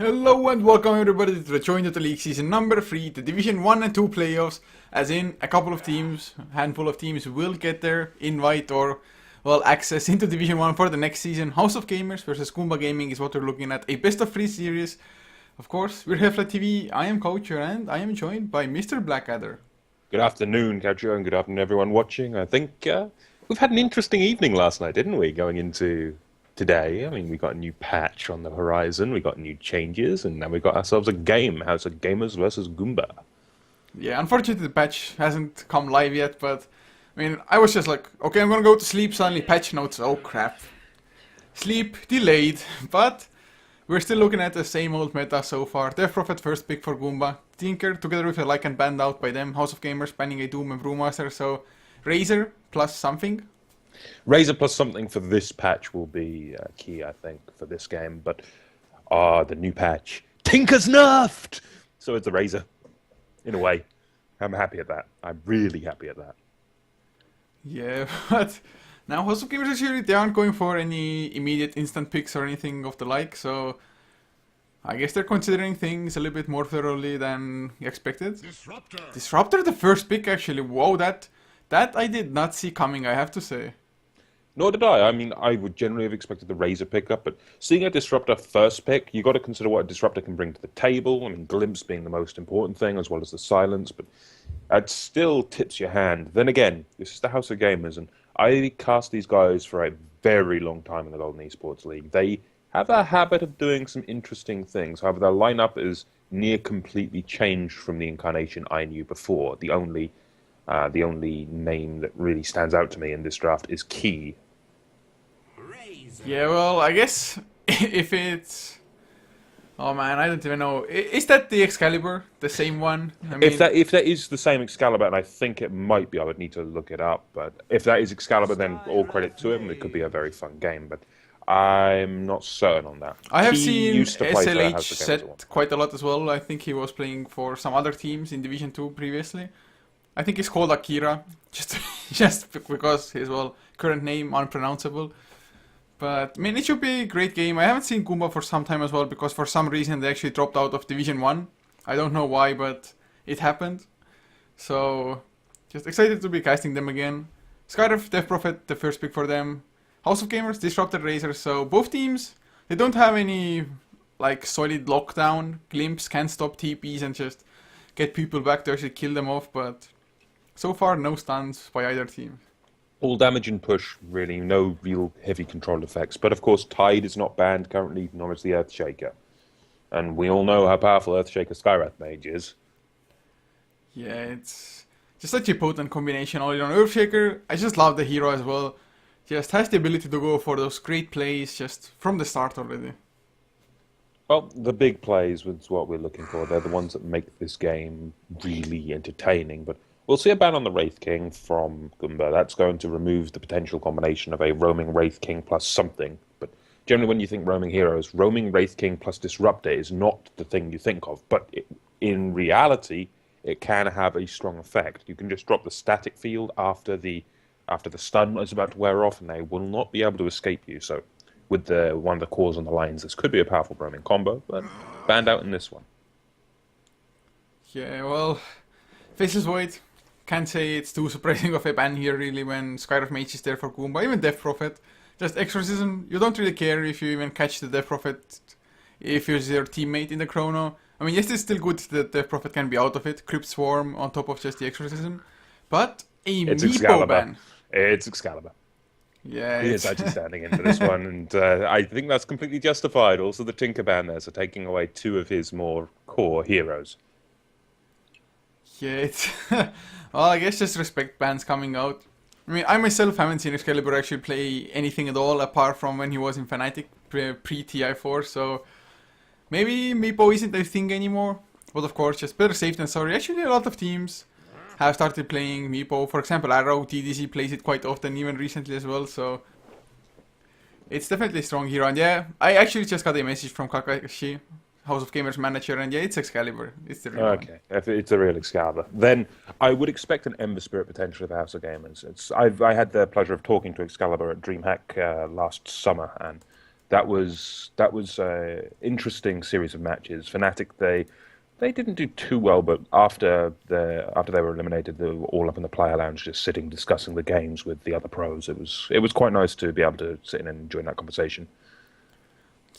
Hello and welcome everybody to the Join Dota League Season number 3, the Division 1 and 2 playoffs, as in a couple of teams, a handful of teams will get their invite or, well, access into Division 1 for the next season. House of Gamers versus Goomba Gaming is what we're looking at, a best of 3 series. Of course, we're HeflaTV, I am Coacher and I am joined by Mr. Blackadder. Good afternoon, Coacher, and good afternoon everyone watching. I think we've had an interesting evening last night, didn't we, going into today? I mean, we got a new patch on the horizon, we got new changes, and now we got ourselves a game, House of Gamers versus Goomba. Yeah, unfortunately the patch hasn't come live yet, but I mean, I was just like, okay, I'm gonna go to sleep, suddenly patch notes, oh crap. Sleep delayed, but we're still looking at the same old meta so far. Death Prophet first pick for Goomba, Tinker together with a Lycan banned out by them, House of Gamers banning a Doom and Brewmaster, so Razor plus something. Razor plus something for this patch will be key, I think, for this game, but the new patch, Tinker's nerfed! So it's a Razor, in a way. I'm happy at that. I'm really happy at that. Yeah, but now House of Gamers actually, they aren't going for any immediate instant picks or anything of the like, so I guess they're considering things a little bit more thoroughly than expected. Disruptor the first pick actually, whoa, that I did not see coming, I have to say. Nor did I. I mean, I would generally have expected the Razor pickup, but seeing a Disruptor first pick, you got to consider what a Disruptor can bring to the table. I mean, Glimpse being the most important thing, as well as the silence, but it still tips your hand. Then again, this is the House of Gamers, and I cast these guys for a very long time in the Golden Esports League. They have a habit of doing some interesting things. However, their lineup is near completely changed from the incarnation I knew before. The only name that really stands out to me in this draft is Key. Yeah, well, I guess if it's... Oh man, I don't even know. Is that the Excalibur? The same one? I mean... If that is the same Excalibur, and I think it might be, I would need to look it up, but if that is Excalibur, then all credit to him. It could be a very fun game, but I'm not certain on that. I have He seen used to play for SLH House of Gamers set quite a lot as well. I think he was playing for some other teams in Division 2 previously. I think he's called Akira, just because his, well, current name unpronounceable. But, I mean, it should be a great game. I haven't seen Goomba for some time as well, because for some reason they actually dropped out of Division 1. I don't know why, but it happened. So, just excited to be casting them again. Skyriff, Death Prophet, the first pick for them. House of Gamers, Disruptor, Razor. So, both teams, they don't have any, like, solid lockdown. Glimpse can stop TPs and just get people back to actually kill them off, but so far, no stuns by either team. All damage and push, really, no real heavy control effects. But of course, Tide is not banned currently, nor is the Earthshaker. And we all know how powerful Earthshaker Skywrath Mage is. Yeah, it's just such a potent combination all in on Earthshaker. I just love the hero as well. Just has the ability to go for those great plays just from the start already. Well, the big plays is what we're looking for. They're the ones that make this game really entertaining. But we'll see a ban on the Wraith King from Goomba. That's going to remove the potential combination of a roaming Wraith King plus something. But generally when you think roaming heroes, roaming Wraith King plus Disruptor is not the thing you think of. But in reality, it can have a strong effect. You can just drop the static field after the stun is about to wear off, and they will not be able to escape you. So with one of the cores on the lines, this could be a powerful roaming combo, but banned out in this one. Yeah, well, Faceless Void, can't say it's too surprising of a ban here really when Skyriff Mage is there for Goomba, even Death Prophet. Just Exorcism, you don't really care if you even catch the Death Prophet if he's your teammate in the Chrono. I mean, yes, it's still good that Death Prophet can be out of it, Crypt Swarm on top of just the Exorcism, but It's Meepo Excalibur. ban. It's Excalibur. Yeah, He is actually standing in for this one, and I think that's completely justified. Also, the Tinker ban there, so taking away two of his more core heroes. Yeah, it's... well, I guess just respect bans coming out. I mean, I myself haven't seen Excalibur actually play anything at all apart from when he was in Fnatic pre-TI4, so maybe Meepo isn't a thing anymore. But of course, just better safe than sorry. Actually, a lot of teams have started playing Meepo. For example, Arrow, TDC plays it quite often, even recently as well, so it's definitely a strong hero. And yeah, I actually just got a message from Kakashi, House of Gamers manager, and yeah, it's Excalibur. It's the real one. Okay, if it's a real Excalibur, then I would expect an Ember Spirit potentially for House of Gamers. I had the pleasure of talking to Excalibur at DreamHack last summer, and That was an interesting series of matches. Fnatic they didn't do too well, but after they were eliminated, they were all up in the player lounge, just sitting discussing the games with the other pros. It was quite nice to be able to sit in and enjoy that conversation.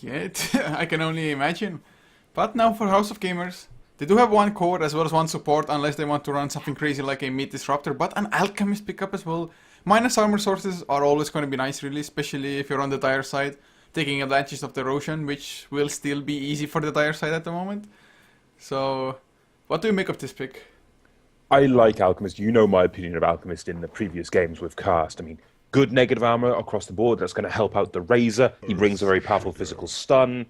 Yeah, I can only imagine. But now for House of Gamers, they do have one core as well as one support, unless they want to run something crazy like a mid disruptor, but an alchemist pickup as well. Minus armor sources are always going to be nice, really, especially if you're on the dire side, taking advantage of the Roshan, which will still be easy for the dire side at the moment. So, what do you make of this pick? I like Alchemist. You know my opinion of Alchemist in the previous games we've cast. I mean, good negative armor across the board. That's going to help out the Razor. He brings a very powerful physical stun.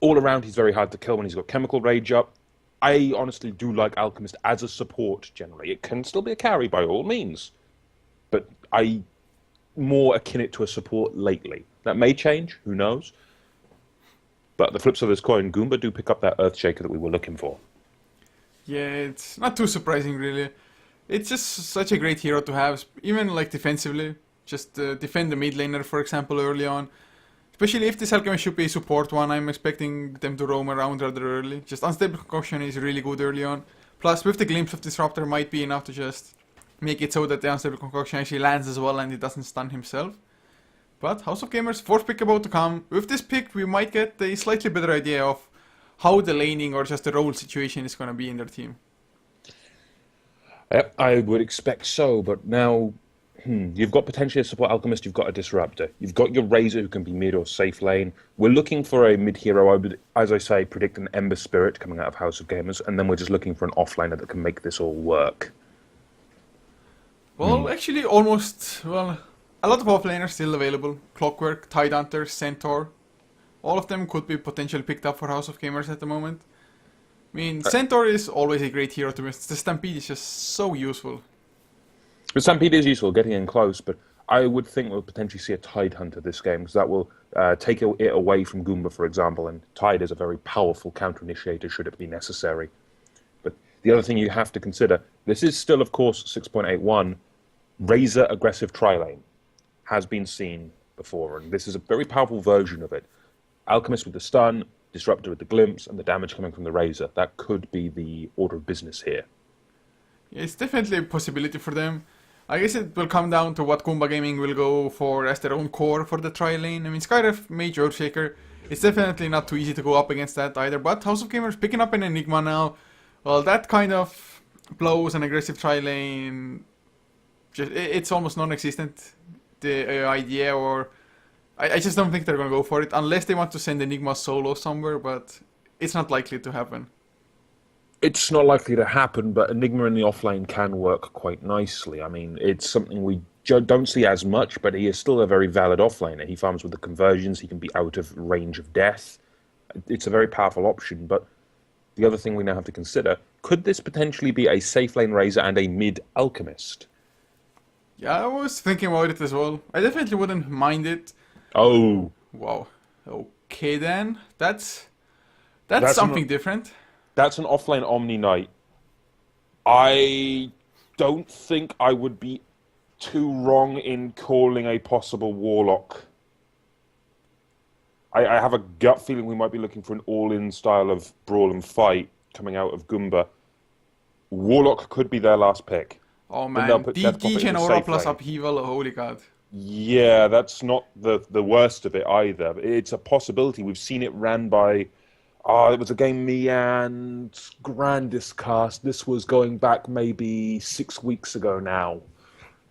All around, he's very hard to kill when he's got Chemical Rage up. I honestly do like Alchemist as a support, generally. It can still be a carry by all means. But I more akin it to a support lately. That may change, who knows? But the flip side of this coin, Goomba do pick up that Earthshaker that we were looking for. Yeah, it's not too surprising, really. It's just such a great hero to have, even like defensively. Just defend the mid laner, for example, early on. Especially if this Alchemist should be a support one, I'm expecting them to roam around rather early. Just Unstable Concoction is really good early on. Plus, with the Glimpse of Disruptor might be enough to just make it so that the Unstable Concoction actually lands as well and it doesn't stun himself. But House of Gamers, fourth pick about to come. With this pick, we might get a slightly better idea of how the laning or just the role situation is going to be in their team. I would expect so, but now you've got potentially a support Alchemist, you've got a Disruptor. You've got your Razor who can be mid or safe lane. We're looking for a mid hero. I would, as I say, predict an Ember Spirit coming out of House of Gamers, and then we're just looking for an offlaner that can make this all work. Well, actually, almost, well, a lot of offlaners still available. Clockwork, Tidehunter, Centaur. All of them could be potentially picked up for House of Gamers at the moment. I mean, Centaur is always a great hero to me. The Stampede is just so useful. The Stampede is useful, getting in close, but I would think we'll potentially see a Tidehunter this game, because that will take it away from Goomba, for example, and Tide is a very powerful counter-initiator should it be necessary. But the other thing you have to consider, this is still, of course, 6.81. Razor aggressive tri-lane has been seen before, and this is a very powerful version of it. Alchemist with the stun, Disruptor with the glimpse, and the damage coming from the Razor. That could be the order of business here. Yeah, it's definitely a possibility for them. I guess it will come down to what Goomba Gaming will go for as their own core for the tri-lane. I mean, Skyref, Mage, Earthshaker, it's definitely not too easy to go up against that either. But House of Gamers picking up an Enigma now, well, that kind of blows an aggressive tri-lane. It's almost non-existent, the idea, or I just don't think they're going to go for it, unless they want to send Enigma solo somewhere, but it's not likely to happen. It's not likely to happen, but Enigma in the offlane can work quite nicely. I mean, it's something we don't see as much, but he is still a very valid offlaner. He farms with the conversions, he can be out of range of death. It's a very powerful option, but the other thing we now have to consider, could this potentially be a safe lane Razor and a mid Alchemist? Yeah, I was thinking about it as well. I definitely wouldn't mind it. Oh. Wow. Okay then. That's something different. That's an offlane Omni Knight. I don't think I would be too wrong in calling a possible Warlock. I have a gut feeling we might be looking for an all-in style of brawl and fight coming out of Goomba. Warlock could be their last pick. Oh man, Degen Aura plus Upheaval, holy god. Yeah, that's not the worst of it either. It's a possibility. We've seen it ran by... it was a game me and Grandis cast. This was going back maybe 6 weeks ago now.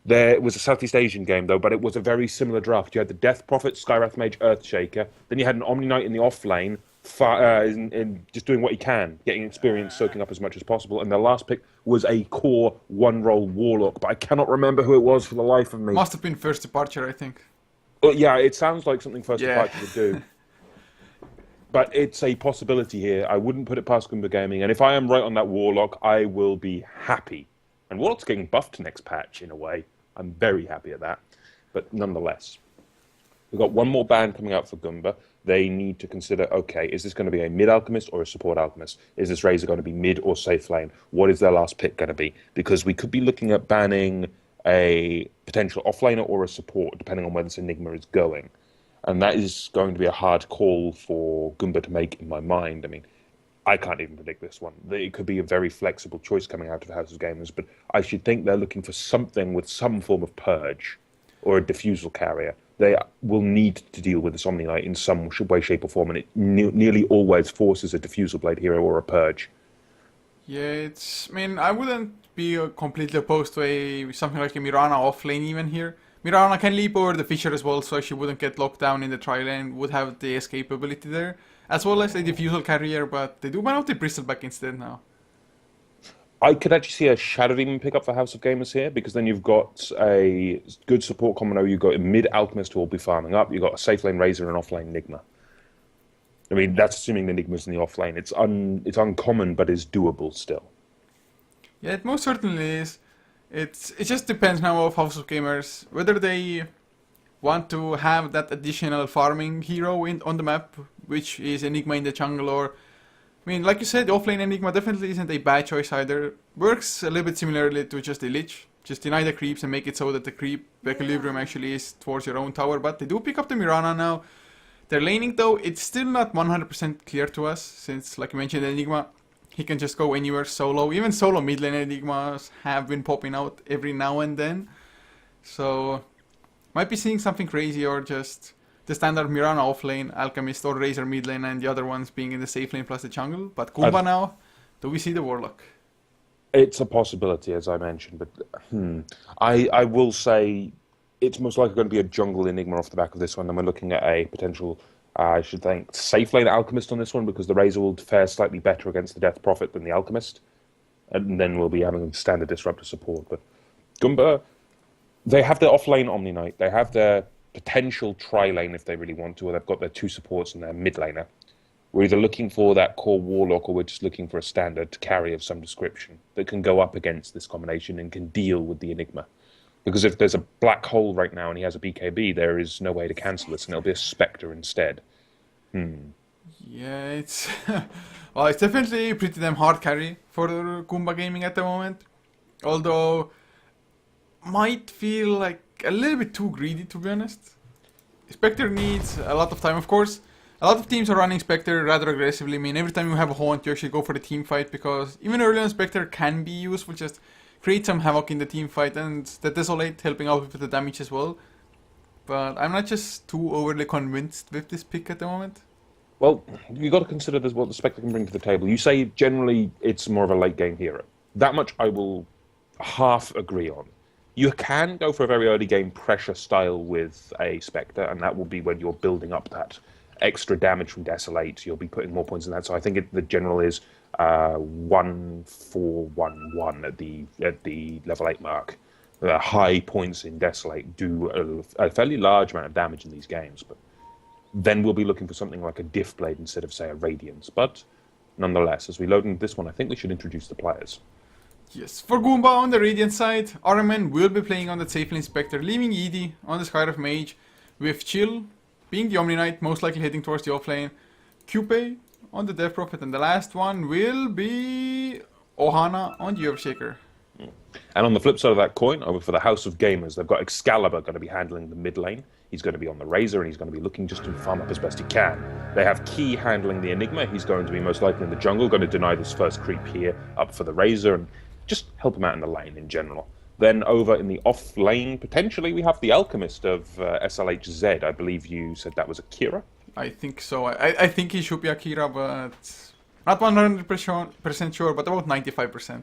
It was a Southeast Asian game, though, but it was a very similar draft. You had the Death Prophet, Skywrath Mage, Earthshaker. Then you had an Omni Knight in the off lane, in just doing what he can, getting experience, soaking up as much as possible. And the last pick was a core one-roll Warlock, but I cannot remember who it was for the life of me. Must have been First Departure, I think. Well, yeah, it sounds like something First Departure would do. But it's a possibility here. I wouldn't put it past Goomba Gaming. And if I am right on that Warlock, I will be happy. And Warlock's getting buffed next patch, in a way. I'm very happy at that. But nonetheless, we've got one more ban coming out for Goomba. They need to consider, okay, is this going to be a mid-alchemist or a support alchemist? Is this Razor going to be mid or safe lane? What is their last pick going to be? Because we could be looking at banning a potential offlaner or a support, depending on where this Enigma is going. And that is going to be a hard call for Goomba to make in my mind. I mean, I can't even predict this one. It could be a very flexible choice coming out of House of Gamers, but I should think they're looking for something with some form of purge or a diffusal carrier. They will need to deal with this Omni Knight in some way, shape, or form, and it nearly always forces a diffusal blade hero or a purge. Yeah, I mean, I wouldn't be completely opposed to something like a Mirana offlane even here. Mirana can leap over the Fisher as well, so she wouldn't get locked down in the tri-lane, would have the escape ability there, as well as a diffusal carrier, but they do ban out the Bristol back instead now. I could actually see a Shadow Demon pickup for House of Gamers here, because then you've got a good support combo. You've got a mid Alchemist who will be farming up. You've got a safe lane Razor and off lane Nigma. I mean, that's assuming the Nigma's in the off lane. It's uncommon, but is doable still. Yeah, it most certainly is. It just depends now of House of Gamers whether they want to have that additional farming hero on the map, which is Enigma in the jungle, or I mean, like you said, offlane Enigma definitely isn't a bad choice either. Works a little bit similarly to just a Lich. Just deny the creeps and make it so that the creep equilibrium actually is towards your own tower. But they do pick up the Mirana now. Their laning though, it's still not 100% clear to us, since like you mentioned Enigma, he can just go anywhere solo. Even solo mid lane Enigmas have been popping out every now and then. So, might be seeing something crazy, or just the standard Mirana offlane, Alchemist or Razor mid lane, and the other ones being in the safe lane plus the jungle. But Goomba now, do we see the Warlock? It's a possibility, as I mentioned, but I will say it's most likely going to be a jungle Enigma off the back of this one, and we're looking at a potential, I should think, safe lane Alchemist on this one, because the Razor will fare slightly better against the Death Prophet than the Alchemist, and then we'll be having standard Disruptor support. But Goomba, they have their off-lane Omni Knight, they have their potential tri-lane if they really want to, or they've got their two supports and their mid-laner. We're either looking for that core Warlock, or we're just looking for a standard carry of some description that can go up against this combination and can deal with the Enigma. Because if there's a black hole right now and he has a BKB, there is no way to cancel this, and it'll be a Spectre instead. Yeah, it's well, it's definitely a pretty damn hard carry for Goomba Gaming at the moment. Although, might feel like a little bit too greedy, to be honest. Spectre needs a lot of time, of course. A lot of teams are running Spectre rather aggressively. I mean, every time you have a haunt, you actually go for the team fight, because even early on Spectre can be useful, just create some havoc in the team fight, and the Desolate helping out with the damage as well. But I'm not just too overly convinced with this pick at the moment. Well, you got to consider this, what the Spectre can bring to the table. You say generally it's more of a late game hero. That much I will half agree on. You can go for a very early game pressure style with a Spectre, and that will be when you're building up that extra damage from Desolate. You'll be putting more points in that. So I think the general is 1-4-1-1 at the level 8 mark. High points in Desolate do a fairly large amount of damage in these games, but then we'll be looking for something like a Diff Blade instead of, say, a Radiance. But nonetheless, as we load into this one, I think we should introduce the players. Yes, for Goomba on the Radiant side, Armen will be playing on the safe lane Spectre, leaving Edie on the Sky of Mage, with Chill being the Omni Knight, most likely heading towards the offlane, Cupid on the Death Prophet, and the last one will be Ohana on the Earthshaker. And on the flip side of that coin, over for the House of Gamers, they've got Excalibur going to be handling the mid lane. He's going to be on the Razor, and he's going to be looking just to farm up as best he can. They have Key handling the Enigma. He's going to be most likely in the jungle, going to deny this first creep here up for the Razor, and just help him out in the lane in general. Then over in the off lane, potentially we have the Alchemist of SLHZ. I believe you said that was Akira? I think so. I think he should be Akira, but not 100% sure, but about 95%.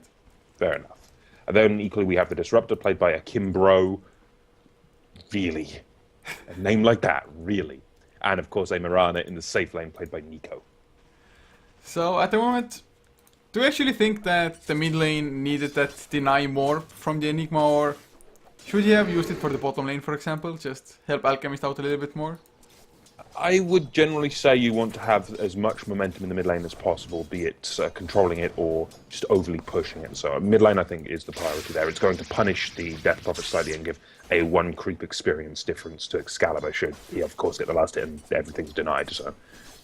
Fair enough. And then equally we have the Disruptor played by Akimbro. Really? A name like that, really? And of course a Mirana in the safe lane played by Nico. So at the moment, do you actually think that the mid lane needed that deny more from the Enigma, or should he have used it for the bottom lane, for example? Just help Alchemist out a little bit more? I would generally say you want to have as much momentum in the mid lane as possible, be it controlling it or just overly pushing it. So mid lane, I think, is the priority there. It's going to punish the Death Prophet slightly and give a one creep experience difference to Excalibur, should he, of course, get the last hit and everything's denied. So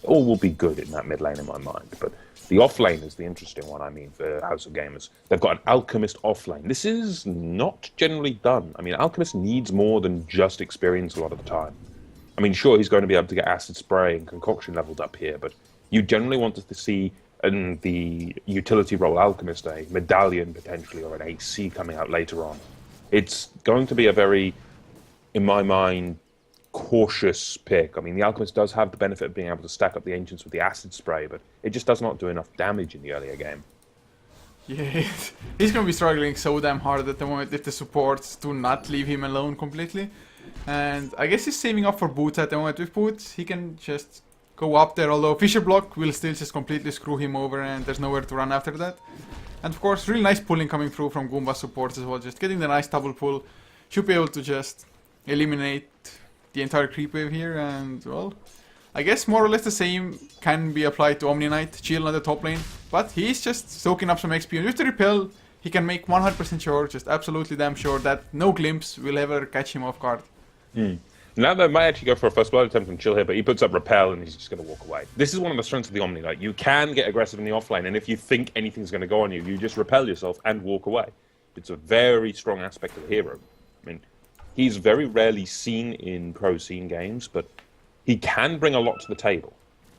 all will be good in that mid lane in my mind. But the off lane is the interesting one, I mean, for House of Gamers. They've got an Alchemist off lane. This is not generally done. I mean, Alchemist needs more than just experience a lot of the time. I mean, sure, he's going to be able to get acid spray and concoction leveled up here, but you generally want to see in the utility role alchemist a medallion potentially or an AC coming out later on. It's going to be a very, in my mind, cautious pick. I mean, the alchemist does have the benefit of being able to stack up the ancients with the acid spray, but it just does not do enough damage in the earlier game. Yeah, he's gonna be struggling so damn hard at the moment if the supports do not leave him alone completely. And I guess he's saving up for boots at the moment. With boots, he can just go up there, although Fisher Block will still just completely screw him over and there's nowhere to run after that. And of course, really nice pulling coming through from Goomba supports as well. Just getting the nice double pull. Should be able to just eliminate the entire creep wave here. And, well, I guess more or less the same can be applied to Omni Knight. Chill on the top lane. But he's just soaking up some XP. And with the repel, he can make 100% sure, just absolutely damn sure, that no glimpse will ever catch him off guard. Now they might actually go for a first blood attempt from Chill here, but he puts up repel and he's just going to walk away. This is one of the strengths of the Omni Knight. You can get aggressive in the offlane, and if you think anything's going to go on you, you just repel yourself and walk away. It's a very strong aspect of the hero. I mean, he's very rarely seen in pro scene games, but he can bring a lot to the table.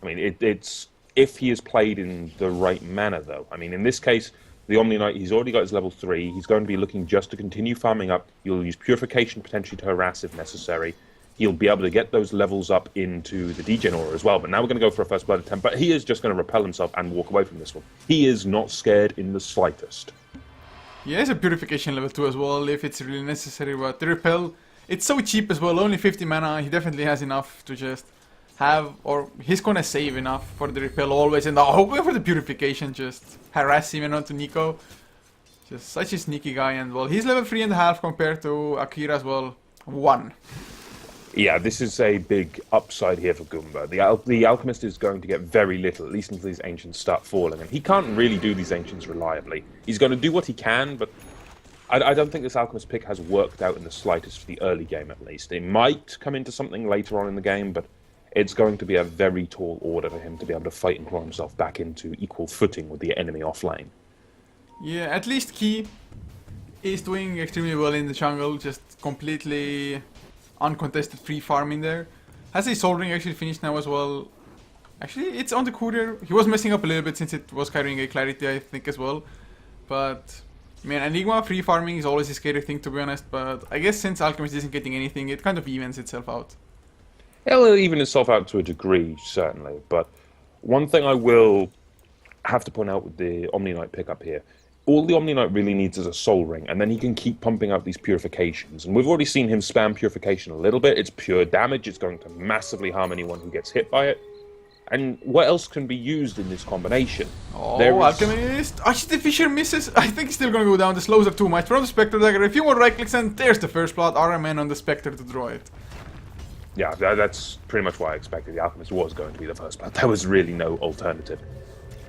I mean, it's if he is played in the right manner, though. I mean, in this case, the Omni Knight, he's already got his level 3. He's going to be looking just to continue farming up. You'll use Purification potentially to harass if necessary. He'll be able to get those levels up into the Degen aura as well. But now we're going to go for a first blood attempt. But he is just going to repel himself and walk away from this one. He is not scared in the slightest. He has a Purification level 2 as well, if it's really necessary. But the repel, it's so cheap as well. Only 50 mana. He definitely has enough to just have, or he's gonna save enough for the repel always, and hoping for the Purification, just harass him and onto Nico. Just such a sneaky guy, and well, he's level 3.5 compared to Akira as well, 1. Yeah, this is a big upside here for Goomba. The Alchemist is going to get very little, at least until these Ancients start falling, and he can't really do these Ancients reliably. He's going to do what he can, but I don't think this Alchemist pick has worked out in the slightest for the early game, at least. It might come into something later on in the game, but it's going to be a very tall order for him to be able to fight and claw himself back into equal footing with the enemy offlane. Yeah, at least Ki is doing extremely well in the jungle, just completely uncontested free farming there. Has his Soul Ring actually finished now as well? Actually, it's on the courier. He was messing up a little bit since it was carrying a Clarity, I think, as well. But, man, Enigma free farming is always a scary thing, to be honest. But I guess since Alchemist isn't getting anything, it kind of evens itself out. It'll even itself out to a degree, certainly. But one thing I will have to point out with the Omni Knight pickup here, all the Omni Knight really needs is a Soul Ring, and then he can keep pumping out these Purifications. And we've already seen him spam Purification a little bit. It's pure damage. It's going to massively harm anyone who gets hit by it. And what else can be used in this combination? Oh, Alchemist! Actually, the Fisher misses. I think he's still going to go down. The slows are too much. From the Spectre Dagger, a few more right clicks, and there's the first blood. RMN on the Spectre to draw it. Yeah, that's pretty much what I expected. The Alchemist was going to be the first blood. There was really no alternative.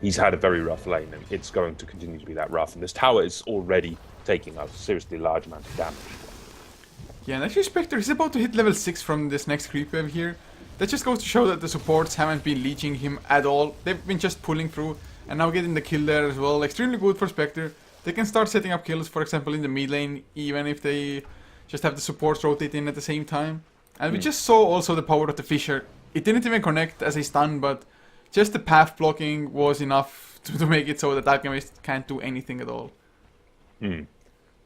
He's had a very rough lane, and it's going to continue to be that rough. And this tower is already taking a seriously large amount of damage. Yeah, and actually Spectre is about to hit level 6 from this next creep wave here. That just goes to show that the supports haven't been leeching him at all. They've been just pulling through, and now getting the kill there as well. Extremely good for Spectre. They can start setting up kills, for example, in the mid lane, even if they just have the supports rotate in at the same time. And we just saw also the power of the Fisher. It didn't even connect as a stun, but just the path blocking was enough to make it so that Alchemist can't do anything at all.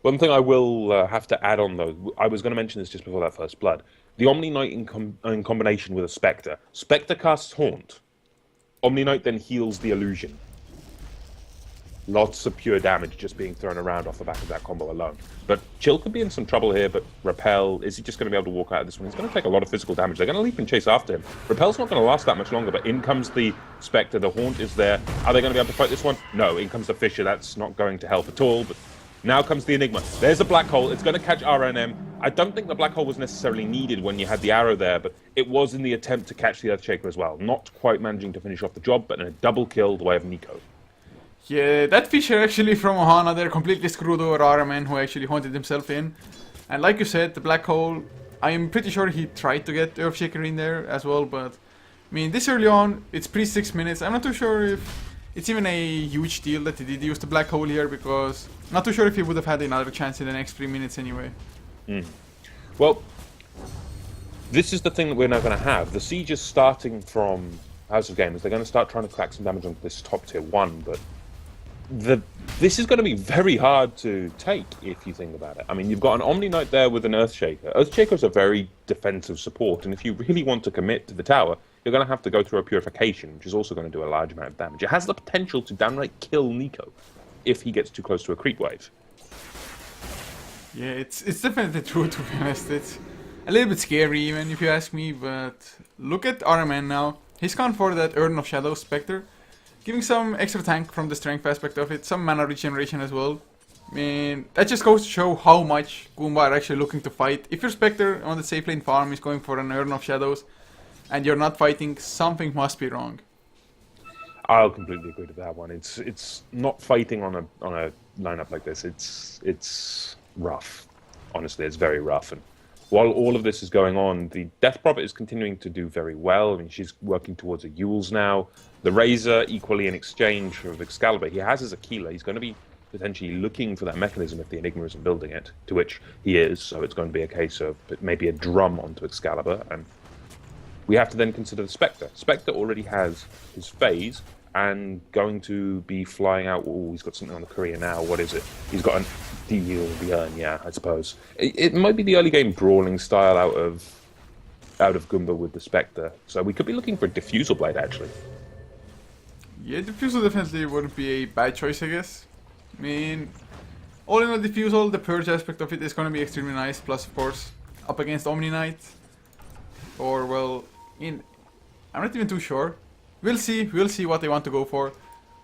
One thing I will have to add on, though, I was going to mention this just before that first blood. The Omni Knight in combination with a Spectre. Spectre casts Haunt. Omni Knight then heals the illusion. Lots of pure damage just being thrown around off the back of that combo alone. But Chill could be in some trouble here, but Repel, is he just going to be able to walk out of this one? He's going to take a lot of physical damage. They're going to leap and chase after him. Repel's not going to last that much longer, but in comes the Spectre. The Haunt is there. Are they going to be able to fight this one? No, in comes the Fisher. That's not going to help at all, but now comes the Enigma. There's a Black Hole. It's going to catch RNM. I don't think the Black Hole was necessarily needed when you had the arrow there, but it was in the attempt to catch the Earthshaker as well. Not quite managing to finish off the job, but in a double kill the way of Nico. Yeah, that Fisher actually from Ohana there completely screwed over RMN, who actually haunted himself in. And like you said, the Black Hole, I am pretty sure he tried to get Earthshaker in there as well, but I mean, this early on, it's pre-6 minutes. I'm not too sure if it's even a huge deal that he did use the Black Hole here, because I'm not too sure if he would have had another chance in the next 3 minutes anyway. Well, This is the thing that we're now going to have. The siege is starting from House of Gamers. They're going to start trying to crack some damage on this top tier 1, but this is going to be very hard to take if you think about it. I mean, you've got an Omni Knight there with an Earthshaker. Earthshaker is a very defensive support, and if you really want to commit to the tower, you're going to have to go through a Purification, which is also going to do a large amount of damage. It has the potential to downright kill Nico if he gets too close to a creep wave. Yeah, it's definitely true, to be honest. It's a little bit scary even, if you ask me, but look at RMN now. He's gone for that Urn of Shadow Spectre, giving some extra tank from the strength aspect of it, some mana regeneration as well. I mean, that just goes to show how much Goomba are actually looking to fight. If your Spectre on the safe lane farm is going for an Urn of Shadows, and you're not fighting, something must be wrong. I'll completely agree with that one. It's not fighting on a lineup like this. It's rough. Honestly, it's very rough. And while all of this is going on, the Death Prophet is continuing to do very well. I mean, she's working towards a Yule's now. The Razor, equally in exchange of Excalibur, he has his Aquila. He's going to be potentially looking for that mechanism if the Enigma isn't building it, to which he is. So it's going to be a case of maybe a drum onto Excalibur. And we have to then consider the Spectre. Spectre already has his phase and going to be flying out. Oh, he's got something on the courier now. What is it? He's got an deal, the urn, yeah, I suppose. It might be the early game brawling style out of Goomba with the Spectre. So we could be looking for a Diffusal Blade, actually. Yeah, Diffusal definitely wouldn't be a bad choice, I guess. I mean, all in all, Diffusal, the Purge aspect of it is going to be extremely nice. Plus, of course, up against Omni Knight. Or, well, I'm not even too sure. We'll see what they want to go for.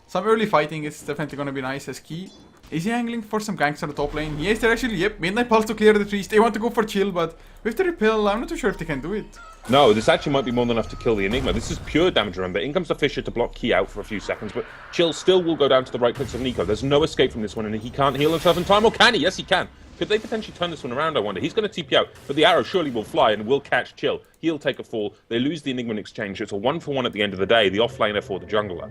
Some early fighting is definitely going to be nice as key. Is he angling for some ganks on the top lane? Yes, they're actually, yep, Midnight Pulse to clear the trees. They want to go for chill, but with the repel, I'm not too sure if they can do it. No, this actually might be more than enough to kill the Enigma. This is pure damage, remember. In comes the Fissure to block Key out for a few seconds, but Chill still will go down to the right clicks of Nico. There's no escape from this one, and he can't heal himself in time, or can he? Yes, he can. Could they potentially turn this one around, I wonder? He's going to TP out, but the arrow surely will fly and will catch Chill. He'll take a fall. They lose the Enigma in exchange. It's a 1-for-1 at the end of the day, the offlaner for the jungler.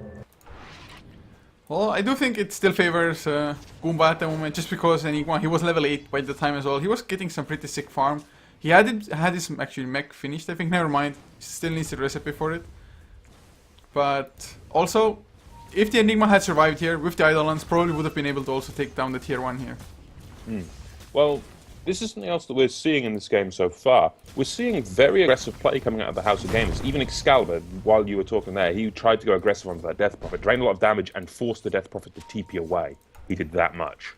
Well, I do think it still favors Goomba at the moment, just because Enigma, he was level 8 by the time as well. He was getting some pretty sick farm. He had his actually mech finished, I think, never mind. Still needs the recipe for it. But also, if the Enigma had survived here with the Eidolons, probably would have been able to also take down the tier 1 here. Well, this is something else that we're seeing in this game so far. We're seeing very aggressive play coming out of the House of Gamers. Even Excalibur, while you were talking there, he tried to go aggressive onto that Death Prophet, drained a lot of damage, and forced the Death Prophet to TP away. He did that much.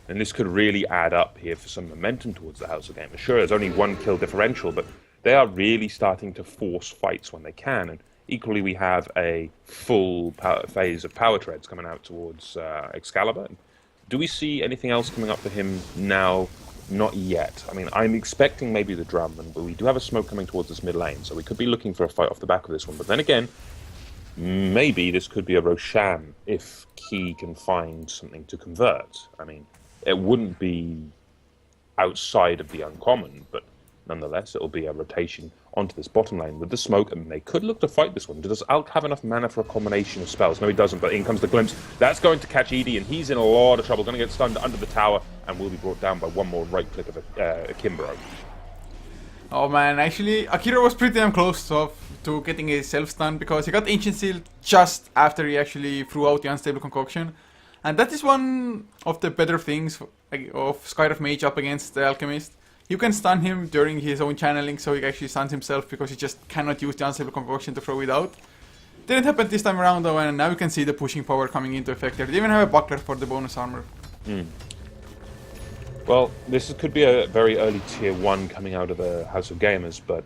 And this could really add up here for some momentum towards the House of Gamers. Sure, there's only 1 kill differential, but they are really starting to force fights when they can. And equally, we have a full phase of power treads coming out towards Excalibur. Do we see anything else coming up for him now? Not yet. I mean, I'm expecting maybe the drum, but we do have a smoke coming towards this mid lane, so we could be looking for a fight off the back of this one. But then again, maybe this could be a Roshan if Key can find something to convert. I mean, it wouldn't be outside of the uncommon, but nonetheless, it'll be a rotation onto this bottom lane with the smoke, and they could look to fight this one. Does Alk have enough mana for a combination of spells? No, he doesn't, but in comes the Glimpse. That's going to catch Edie, and he's in a lot of trouble. Going to get stunned under the tower, and will be brought down by one more right click of a Kimbro. Oh man, actually, Akira was pretty damn close to getting a self-stun, because he got Ancient Seal just after he actually threw out the Unstable Concoction. And that is one of the better things of Skyrift Mage up against the Alchemist. You can stun him during his own channeling, so he actually stuns himself because he just cannot use the Unstable Concoction to throw it out. Didn't happen this time around though, and now you can see the pushing power coming into effect there. They even have a buckler for the bonus armor. Well, this could be a very early tier 1 coming out of the House of Gamers, but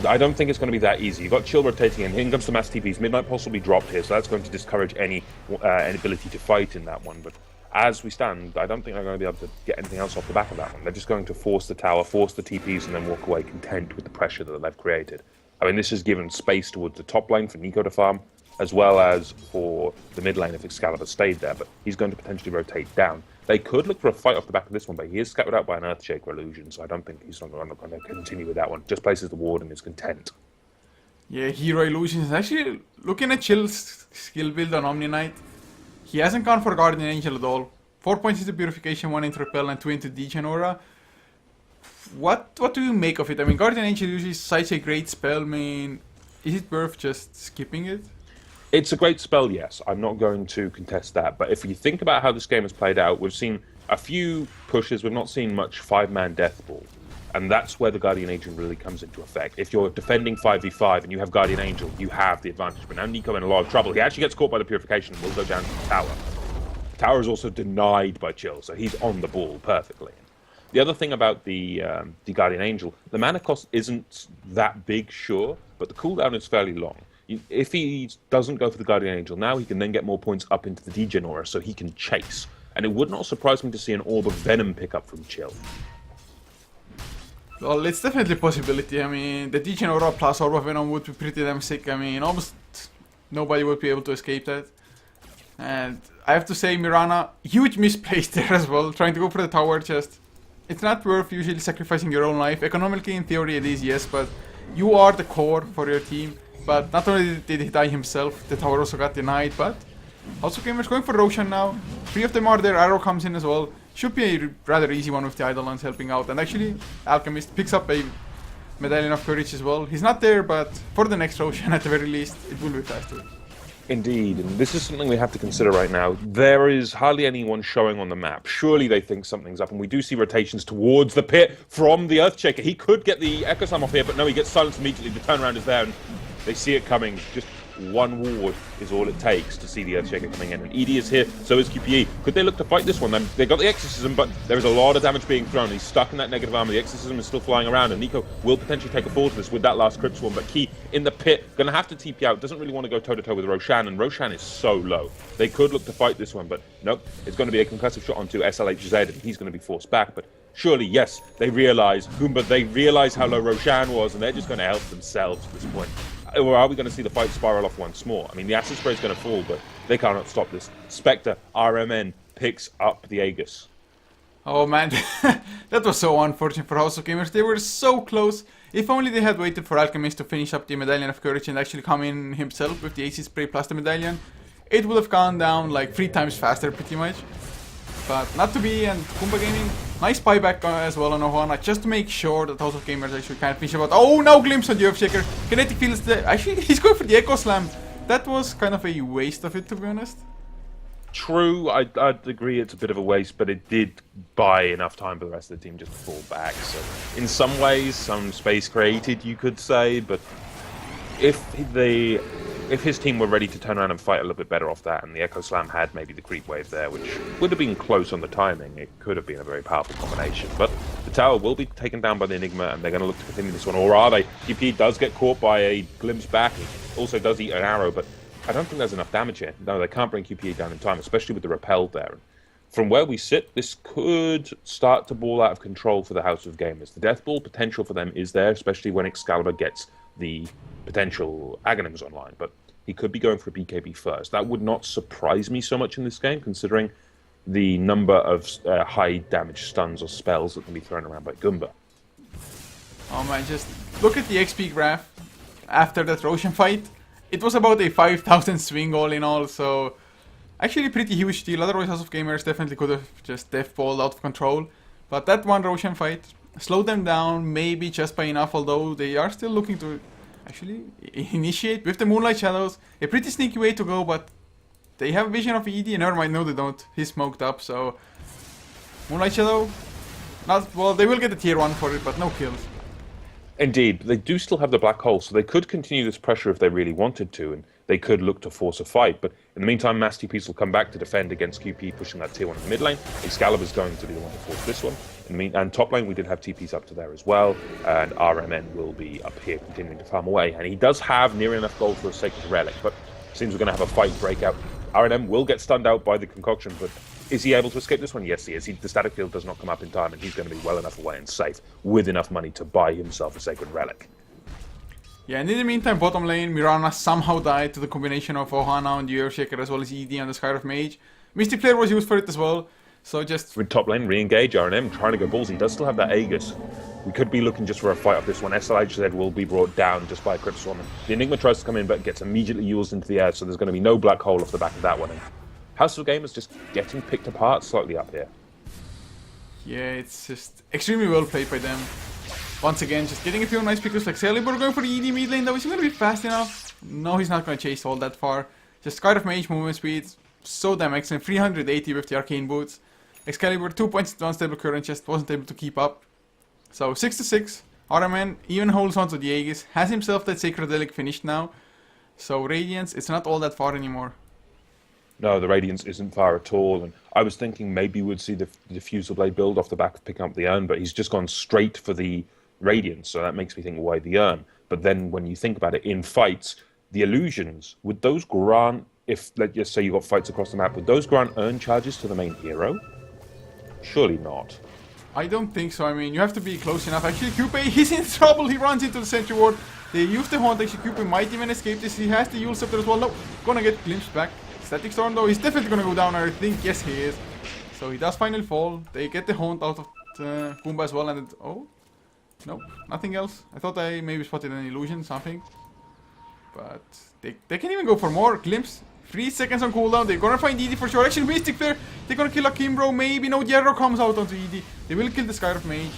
I don't think it's going to be that easy. You've got Chill rotating in. Here comes the mass TPs. Midnight Pulse will be dropped here, so that's going to discourage any ability to fight in that one. But as we stand, I don't think they're going to be able to get anything else off the back of that one. They're just going to force the tower, force the TPs, and then walk away content with the pressure that they've created. I mean, this has given space towards the top lane for Nico to farm, as well as for the mid lane if Excalibur stayed there, but he's going to potentially rotate down. They could look for a fight off the back of this one, but he is scattered out by an Earthshaker illusion, so I don't think he's not going to continue with that one. Just places the ward and is content. Yeah, Hero Illusions. Actually, looking at Chill's skill build on Omni Knight, he hasn't gone for Guardian Angel at all. 4 points into Purification, 1 into Repel, and 2 into Degen Aura. what do you make of it? I mean, Guardian Angel usually is such a great spell. I mean, is it worth just skipping it? It's a great spell, yes. I'm not going to contest that. But if you think about how this game has played out, we've seen a few pushes. We've not seen much five-man death ball. And that's where the Guardian Angel really comes into effect. If you're defending 5v5 and you have Guardian Angel, you have the advantage. But now Nico in a lot of trouble. He actually gets caught by the Purification and will go down to the tower. The tower is also denied by Chill, so he's on the ball perfectly. The other thing about the Guardian Angel, the mana cost isn't that big, sure, but the cooldown is fairly long. If he doesn't go for the Guardian Angel now, he can then get more points up into the Degen Aura, so he can chase. And it would not surprise me to see an Orb of Venom pick up from Chill. Well, it's definitely a possibility. I mean, the Degen Aura plus Orb of Venom would be pretty damn sick. I mean, almost nobody would be able to escape that. And I have to say, Mirana, huge misplace there as well. Trying to go for the tower, just... It's not worth usually sacrificing your own life. Economically, in theory, it is, yes, but you are the core for your team. But not only did he die himself, the tower also got denied, but... Also, Gamers going for Roshan now. 3 of them are there, Arrow comes in as well. Should be a rather easy one with the Eidolons helping out. And actually, Alchemist picks up a Medallion of Courage as well. He's not there, but for the next Roshan at the very least, it will be faster. Indeed, and this is something we have to consider right now. There is hardly anyone showing on the map. Surely they think something's up, and we do see rotations towards the pit from the Earthshaker. He could get the Echo Slam off here, but no, he gets silenced immediately. The turnaround is there, and they see it coming. Just one ward is all it takes to see the Earthshaker coming in. And ED is here, so is QPE. Could they look to fight this one? They got the Exorcism, but there is a lot of damage being thrown. He's stuck in that negative armor. The Exorcism is still flying around, and Nico will potentially take a fall to this with that last Crypt Swarm. But Key in the pit, going to have to TP out. Doesn't really want to go toe-to-toe with Roshan, and Roshan is so low. They could look to fight this one, but nope. It's going to be a concussive shot onto SLHZ, and he's going to be forced back. But surely, yes, they realize, Goomba, they realize how low Roshan was, and they're just going to help themselves at this point. Or are we going to see the fight spiral off once more? I mean, the Acid Spray is going to fall, but they cannot stop this. Spectre, RMN, picks up the Aegis. Oh man, that was so unfortunate for House of Gamers. They were so close. If only they had waited for Alchemist to finish up the Medallion of Courage and actually come in himself with the Acid Spray plus the Medallion, it would have gone down like 3 times faster pretty much. But not to be, and Goomba Gaming, nice buyback as well on Ohana, just to make sure that House of Gamers actually can't finish about. Oh, no glimpse on the Earthshaker. Kinetic Field is there. Actually, he's going for the Echo Slam. That was kind of a waste of it, to be honest. True, I'd agree it's a bit of a waste, but it did buy enough time for the rest of the team just to fall back. So, in some ways, some space created, you could say, but if his team were ready to turn around and fight a little bit better off that, and the Echo Slam had maybe the creep wave there, which would have been close on the timing, it could have been a very powerful combination. But the tower will be taken down by the Enigma, and they're going to look to continue this one. Or are they? TP does get caught by a glimpse back. He also does eat an arrow, but I don't think there's enough damage here. No, they can't bring QPE down in time, especially with the repel there. From where we sit, this could start to ball out of control for the House of Gamers. The Death Ball potential for them is there, especially when Excalibur gets the potential Aghanims online, but he could be going for a BKB first. That would not surprise me so much in this game, considering the number of high damage stuns or spells that can be thrown around by Goomba. Oh man, just look at the XP graph after that Roshan fight. It was about a 5,000 swing all in all, so actually pretty huge deal. Otherwise, House of Gamers definitely could have just death-balled out of control. But that one Roshan fight slowed them down, maybe just by enough, although they are still looking to actually initiate with the Moonlight Shadows. A pretty sneaky way to go, but they have a vision of ED, and never mind, no they don't. He's smoked up, so Moonlight Shadow, not well, they will get a tier 1 for it, but no kills. Indeed, they do still have the Black Hole, so they could continue this pressure if they really wanted to, and they could look to force a fight. But in the meantime, Mass TPs will come back to defend against QP, pushing that tier 1 in the mid lane. Excalibur's going to be the one to force this one. And top lane, we did have TPs up to there as well, and RMN will be up here continuing to farm away. And he does have near enough gold for a Sacred Relic, but it seems we're going to have a fight break out. RMN will get stunned out by the concoction, but is he able to escape this one? Yes, he is. The static field does not come up in time, and he's going to be well enough away and safe, with enough money to buy himself a Sacred Relic. Yeah, and in the meantime, bottom lane, Mirana somehow died to the combination of Ohana and the Earthshaker as well as ED and the Skyriff Mage. Mystic Flare was used for it as well, so just... With top lane, re-engage RNM, trying to go balls. He does still have that Aegis. We could be looking just for a fight off this one. SLHZ will be brought down just by a Crypt Swarm. The Enigma tries to come in, but gets immediately used into the air, so there's going to be no Black Hole off the back of that one. And House of Gamers just getting picked apart slightly up here. Yeah, it's just extremely well played by them. Once again, just getting a few nice pickers like Celeber going for the ED mid lane though. Is he gonna be fast enough? No, he's not gonna chase all that far. Just Scar of Mage movement speed, so damn excellent. 380 with the arcane boots. Excalibur 2 points to unstable current, just wasn't able to keep up. So 6 to 6. Araman even holds on to the Aegis, has himself that Sacred Relic finished now. So Radiance, it's not all that far anymore. No, the Radiance isn't far at all, and I was thinking maybe we'd see the Diffusal Blade build off the back of picking up the Urn, but he's just gone straight for the Radiance, so that makes me think, why the Urn? But then when you think about it, in fights, the illusions, would those grant, if, let's just say you got fights across the map, would those grant Urn charges to the main hero? Surely not. I don't think so. I mean, you have to be close enough. Actually, Coupe, he's in trouble. He runs into the Sentry Ward. They use the Haunt. Actually, Coupe might even escape this. He has the Kiilstofte as well. No, gonna get glimpsed back. Static Storm though, he's definitely gonna go down, I think. Yes, he is. So he does finally fall. They get the Haunt out of Goomba as well. And it, oh, nope, nothing else. I thought I maybe spotted an illusion, something. But they can even go for more. Glimpse. 3 seconds on cooldown. They're gonna find ED for sure. Actually, Mystic Flare. They're gonna kill Akimbro. Maybe no Gyro comes out onto ED. They will kill the Sky of Mage.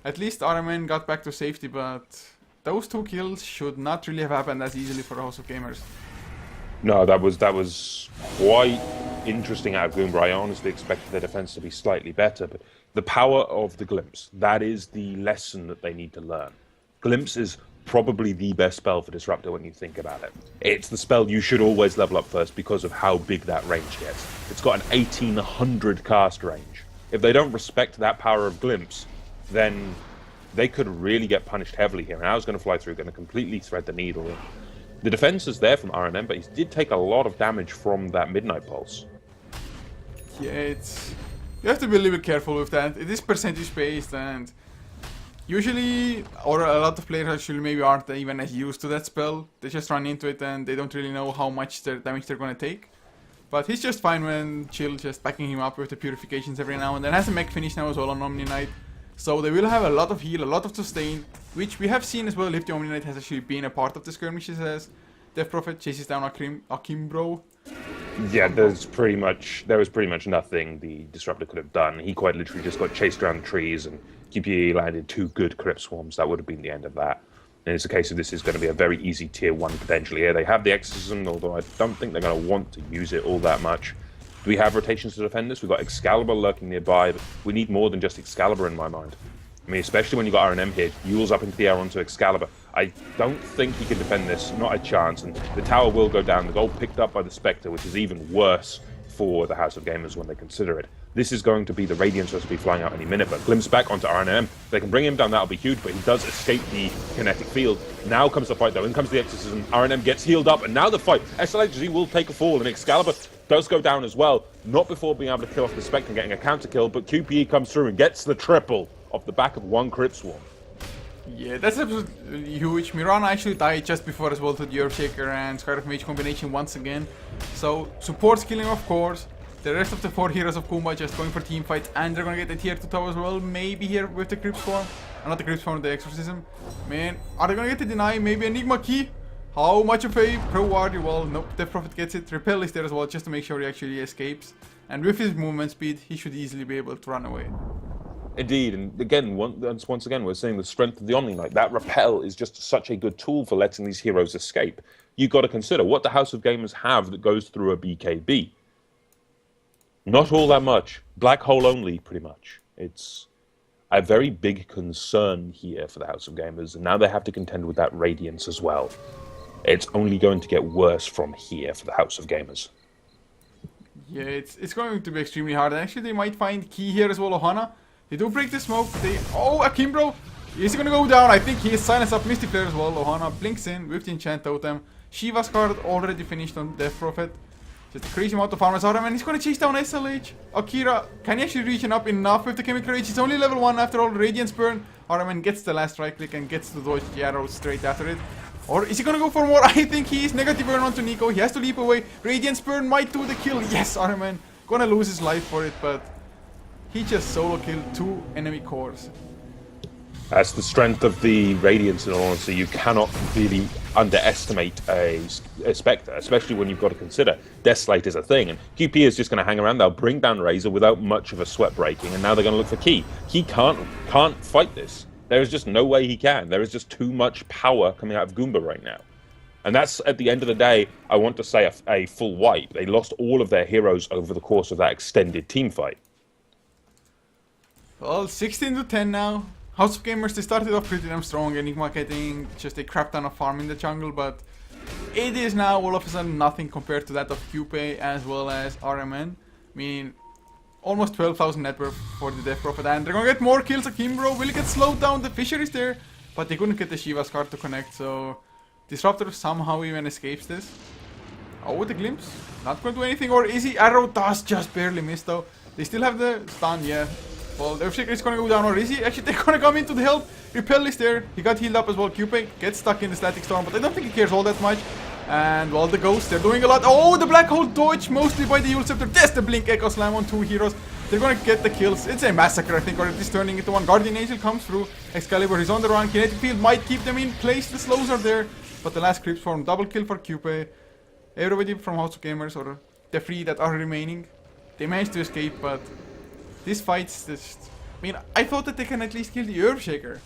At least Araman got back to safety, but those 2 kills should not really have happened as easily for House of Gamers. No, that was quite interesting out of Goomba. I honestly expected their defense to be slightly better, but the power of the Glimpse, that is the lesson that they need to learn. Glimpse is probably the best spell for Disruptor when you think about it. It's the spell you should always level up first because of how big that range gets. It's got an 1800 cast range. If they don't respect that power of Glimpse, then they could really get punished heavily here. And I was going to fly through, going to completely thread the needle. The defense is there from RNM, but he did take a lot of damage from that Midnight Pulse. Yeah, it's... You have to be a little bit careful with that. It is percentage based, and usually, or a lot of players actually maybe aren't even as used to that spell. They just run into it and they don't really know how much damage they're gonna take. But he's just fine when Chill just backing him up with the purifications every now and then. Has a mech finish now as well on Omni Knight. So they will have a lot of heal, a lot of sustain, which we have seen as well if the Omni Knight has actually been a part of the skirmishes as Death Prophet chases down Akimbro. Yeah, there was pretty much nothing the Disruptor could have done. He quite literally just got chased around the trees, and QPE landed 2 good Crypt Swarms. That would have been the end of that. And it's a case of this is going to be a very easy tier 1 potentially here. They have the Exorcism, although I don't think they're going to want to use it all that much. Do we have rotations to defend this? We've got Excalibur lurking nearby, but we need more than just Excalibur in my mind. I mean, especially when you've got RNM here, Yule's up into the air onto Excalibur. I don't think he can defend this, not a chance, and the tower will go down. The gold picked up by the Spectre, which is even worse for the House of Gamers when they consider it. This is going to be the Radiance recipe flying out any minute, but Glimpse back onto RNM. If they can bring him down, that'll be huge, but he does escape the kinetic field. Now comes the fight, though. In comes the Exorcism. RNM gets healed up, and now the fight. SLHG will take a fall, and Excalibur does go down as well. Not before being able to kill off the Spectre and getting a counter kill, but QPE comes through and gets the triple off the back of 1 Crypt Swarm. Yeah, that's absolutely huge. Mirana actually died just before as well to the Earthshaker and Sky of Mage combination once again. So, support killing of course. The rest of the 4 heroes of Goomba just going for team fights, and they're gonna get the tier 2 tower as well, maybe here with the Crypt Swarm. Not the Crypt Swarm, the Exorcism. Man, are they gonna get the deny? Maybe Enigma Key? How much of a pro are you? Well, nope, Death Prophet gets it. Repel is there as well, just to make sure he actually escapes. And with his movement speed, he should easily be able to run away. Indeed, and again, once again, we're seeing the strength of the Omni Knight. That Repel is just such a good tool for letting these heroes escape. You've got to consider what the House of Gamers have that goes through a BKB. Not all that much. Black hole only, pretty much. It's a very big concern here for the House of Gamers, and now they have to contend with that Radiance as well. It's only going to get worse from here for the House of Gamers. Yeah, it's going to be extremely hard. And actually, they might find Key here as well, Ohana. They do break the smoke. Oh, Akimbro! Is he gonna go down? I think he is silenced up Mystic Flare as well. Ohana blinks in with the Enchant Totem. Shiva's card already finished on Death Prophet. Just a crazy amount of farmers out, and he's gonna chase down SLH. Akira, can he actually reach up enough with the Chemical Rage? He's only level 1 after all. Radiance Burn. Araman gets the last right click and gets to dodge the arrow straight after it. Or is he gonna go for more? I think he is. Negative burn onto Nico. He has to leap away. Radiance Burn might do the kill. Yes, Araman. Gonna lose his life for it, but he just solo killed 2 enemy cores. That's the strength of the Radiance, in all honesty. You cannot really underestimate a Spectre, especially when you've got to consider Desolate is a thing, and QP is just going to hang around. They'll bring down Razor without much of a sweat breaking, and now they're going to look for Key. He can't fight this. There is just no way he can. There is just too much power coming out of Goomba right now. And that's, at the end of the day, I want to say a full wipe. They lost all of their heroes over the course of that extended team fight. Well, 16 to 10 now. House of Gamers, they started off pretty damn strong. Enigma getting just a crap ton of farm in the jungle, but it is now all of a sudden nothing compared to that of QP as well as RMN. I mean, almost 12,000 net worth for the Death Prophet, and they're gonna get more kills. Akimbro will get slowed down. The Fisher is there, but they couldn't get the Shiva's card to connect, so Disruptor somehow even escapes this. Oh, the Glimpse. Not going to do anything, or Easy Arrow does just barely miss though. They still have the stun, yeah. Well, the Earthshaker is gonna go down, or is he? Actually, they're gonna come into the help. Repel is there. He got healed up as well. Cupid gets stuck in the Static Storm, but I don't think he cares all that much. And, well, the Ghosts, they're doing a lot. Oh, the Black Hole dodge, mostly by the Kiilstofte. There's the Blink Echo Slam on 2 heroes. They're gonna get the kills. It's a massacre, I think, or it is turning into one. Guardian Angel comes through. Excalibur is on the run. Kinetic Field might keep them in place. The slows are there. But the last Crypt Form, double kill for Cupid. Everybody from House of Gamers, or the 3 that are remaining, they managed to escape, but this fight's just... I mean, I thought that they can at least kill the Earthshaker.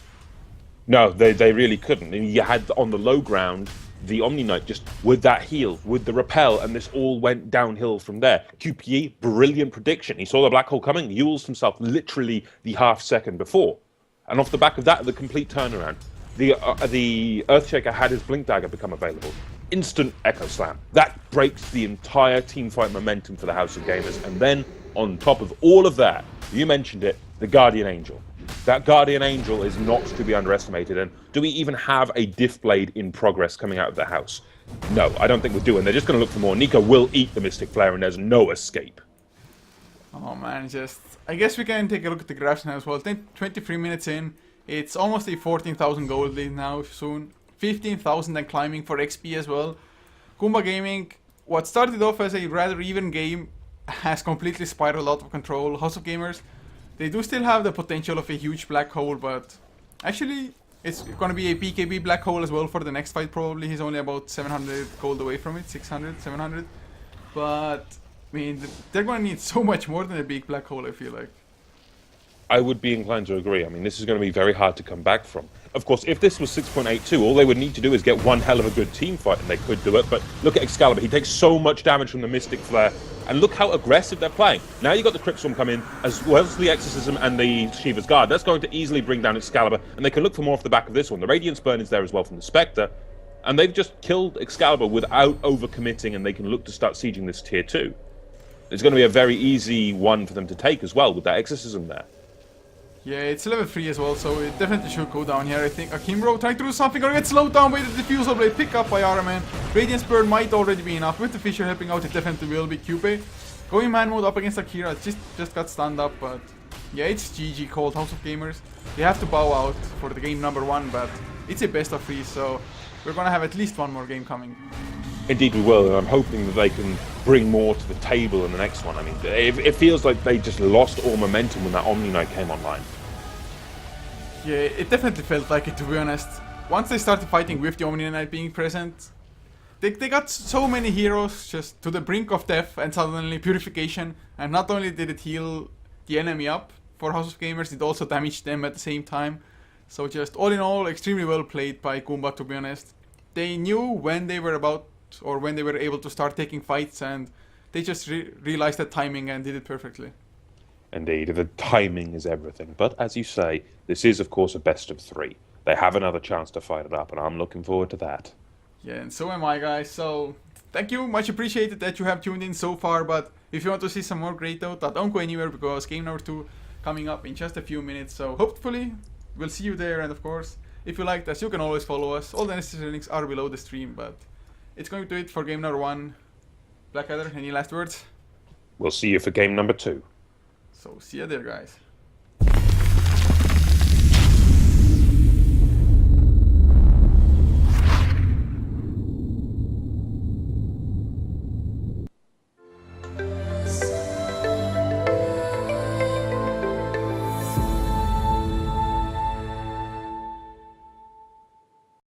No, they really couldn't. And you had, on the low ground, the Omni Knight just with that heal, with the repel, and this all went downhill from there. QPE, brilliant prediction. He saw the black hole coming, Yules himself literally the half second before. And off the back of that, the complete turnaround. The Earthshaker had his Blink Dagger become available. Instant Echo Slam. That breaks the entire teamfight momentum for the House of Gamers. And then, on top of all of that, you mentioned it, the Guardian Angel. That Guardian Angel is not to be underestimated. And do we even have a Diff Blade in progress coming out of the house? No, I don't think we do. And they're just going to look for more. Nico will eat the Mystic Flare, and there's no escape. Oh man, just... I guess we can take a look at the graphs now as well. 23 minutes in. It's almost a 14,000 gold lead now soon. 15,000 and climbing for XP as well. Goomba Gaming, what started off as a rather even game, has completely spiraled out of control. House of Gamers, they do still have the potential of a huge black hole, but actually it's gonna be a PKB black hole as well for the next fight probably. He's only about 700 gold away from it, 600, 700. But, I mean, they're gonna need so much more than a big black hole, I feel like. I would be inclined to agree. I mean, this is going to be very hard to come back from. Of course, if this was 6.82, all they would need to do is get one hell of a good team fight, and they could do it. But look at Excalibur. He takes so much damage from the Mystic Flare, and look how aggressive they're playing. Now you've got the Crypt Storm come in, as well as the Exorcism and the Shiva's Guard. That's going to easily bring down Excalibur, and they can look for more off the back of this one. The Radiance Burn is there as well from the Spectre, and they've just killed Excalibur without overcommitting, and they can look to start sieging this tier 2. It's going to be a very easy one for them to take as well, with that Exorcism there. Yeah, it's level 3 as well, so it definitely should go down here. I think Akimbro trying to do something, gonna get slowed down by the Diffusal Blade, pick up by RMN. Radiance Burn might already be enough. With the Fisher helping out, it definitely will be. Cupid going man mode up against Akira, just got stunned up, but yeah, it's GG called. House of Gamers, they have to bow out for the game number 1, but it's a best of 3, so we're gonna have at least one more game coming. Indeed we will, and I'm hoping that they can bring more to the table in the next one. I mean, it feels like they just lost all momentum when that Omni Knight came online. Yeah, it definitely felt like it, to be honest. Once they started fighting with the Omni Knight being present, they got so many heroes just to the brink of death and suddenly purification. And not only did it heal the enemy up for House of Gamers, it also damaged them at the same time. So just all in all, extremely well played by Goomba, to be honest. They knew when they were about, or when they were able to start taking fights, and they just realized that timing and did it perfectly. Indeed, the timing is everything. But as you say, this is, of course, a best of 3. They have another chance to fight it up, and I'm looking forward to that. Yeah, and so am I, guys. So, thank you. Much appreciated that you have tuned in so far. But if you want to see some more great Dota, don't go anywhere, because game number 2 coming up in just a few minutes. So, hopefully, we'll see you there. And, of course, if you liked us, you can always follow us. All the necessary links are below the stream. But it's going to do it for game number 1. Blackadder, any last words? We'll see you for game number 2. So, see you there, guys.